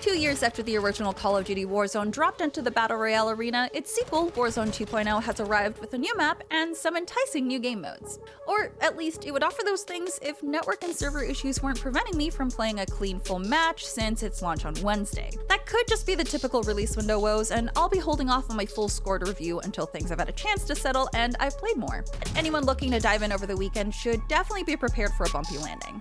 2 years after the original Call of Duty Warzone dropped into the Battle Royale arena, its sequel, Warzone 2.0, has arrived with a new map and some enticing new game modes. Or at least it would offer those things if network and server issues weren't preventing me from playing a clean full match since its launch on Wednesday. That could just be the typical release window woes, and I'll be holding off on my full scored review until things have had a chance to settle and I've played more. Anyone looking to dive in over the weekend should definitely be prepared for a bumpy landing.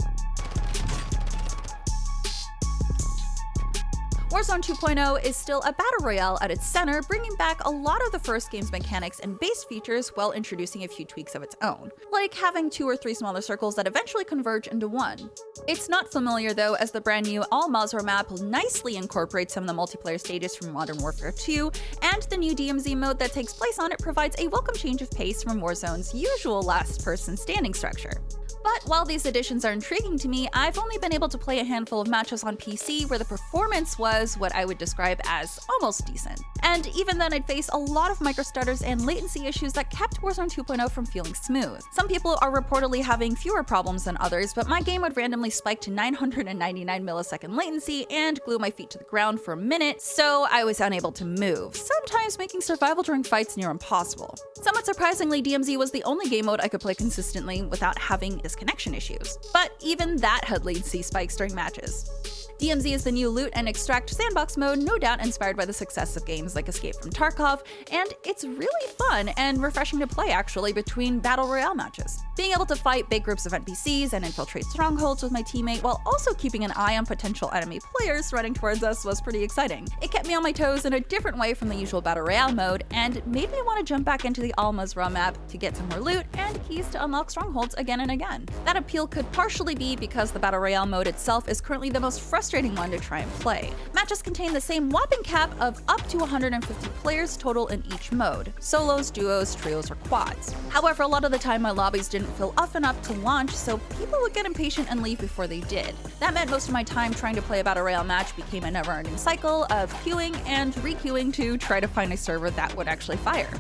Warzone 2.0 is still a battle royale at its center, bringing back a lot of the first game's mechanics and base features while introducing a few tweaks of its own, like having 2 or 3 smaller circles that eventually converge into one. It's not familiar though, as the brand new Al-Mazrah map nicely incorporates some of the multiplayer stages from Modern Warfare 2, and the new DMZ mode that takes place on it provides a welcome change of pace from Warzone's usual last-person standing structure. But while these additions are intriguing to me, I've only been able to play a handful of matches on PC where the performance was what I would describe as almost decent. And even then, I'd face a lot of microstutters and latency issues that kept Warzone 2.0 from feeling smooth. Some people are reportedly having fewer problems than others, but my game would randomly spike to 999 millisecond latency and glue my feet to the ground for a minute, so I was unable to move, sometimes making survival during fights near impossible. Somewhat surprisingly, DMZ was the only game mode I could play consistently without having disconnection issues, but even that had latency spikes during matches. DMZ is the new loot and extract sandbox mode, no doubt inspired by the success of games like Escape from Tarkov, and it's really fun and refreshing to play actually between battle royale matches. Being able to fight big groups of NPCs and infiltrate strongholds with my teammate while also keeping an eye on potential enemy players running towards us was pretty exciting. It kept me on my toes in a different way from the usual battle royale mode, and made me want to jump back into the Al-Mazrah map to get some more loot and keys to unlock strongholds again and again. That appeal could partially be because the battle royale mode itself is currently the most frustrating one to try and play. Matches contain the same whopping cap of up to 150 players total in each mode: solos, duos, trios, or quads. However, a lot of the time my lobbies didn't fill up enough to launch, so people would get impatient and leave before they did. That meant most of my time trying to play a battle royale match became a never-ending cycle of queuing and re-queuing to try to find a server that would actually fire.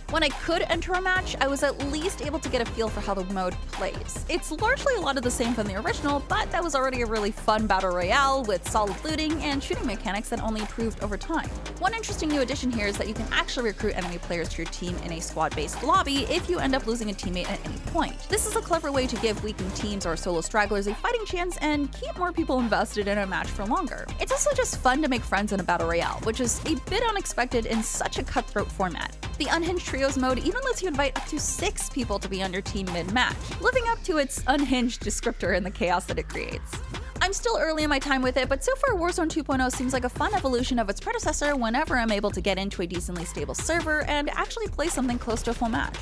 When I could enter a match, I was at least able to get a feel for how the mode plays. It's largely a lot of the same from the original, but that was already a really fun battle royale with solid looting and shooting mechanics that only improved over time. One interesting new addition here is that you can actually recruit enemy players to your team in a squad-based lobby if you end up losing a teammate at any point. This is a clever way to give weakened teams or solo stragglers a fighting chance and keep more people invested in a match for longer. It's also just fun to make friends in a battle royale, which is a bit unexpected in such a cutthroat format. The Unhinged Trios mode even lets you invite up to 6 people to be on your team mid-match, living up to its unhinged descriptor and the chaos that it creates. I'm still early in my time with it, but so far Warzone 2.0 seems like a fun evolution of its predecessor whenever I'm able to get into a decently stable server and actually play something close to a full match.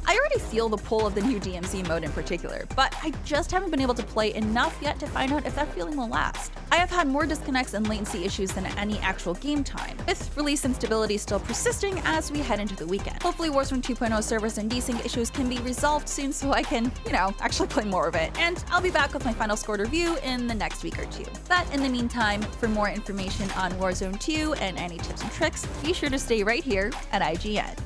I already feel the pull of the new DMZ mode in particular, but I just haven't been able to play enough yet to find out if that feeling will last. I have had more disconnects and latency issues than any actual game time, with release instability still persisting as we head into the weekend. Hopefully Warzone 2.0 servers and desync issues can be resolved soon so I can, actually play more of it, and I'll be back with my final scored review in the next week or two. But in the meantime, for more information on Warzone 2 and any tips and tricks, be sure to stay right here at IGN.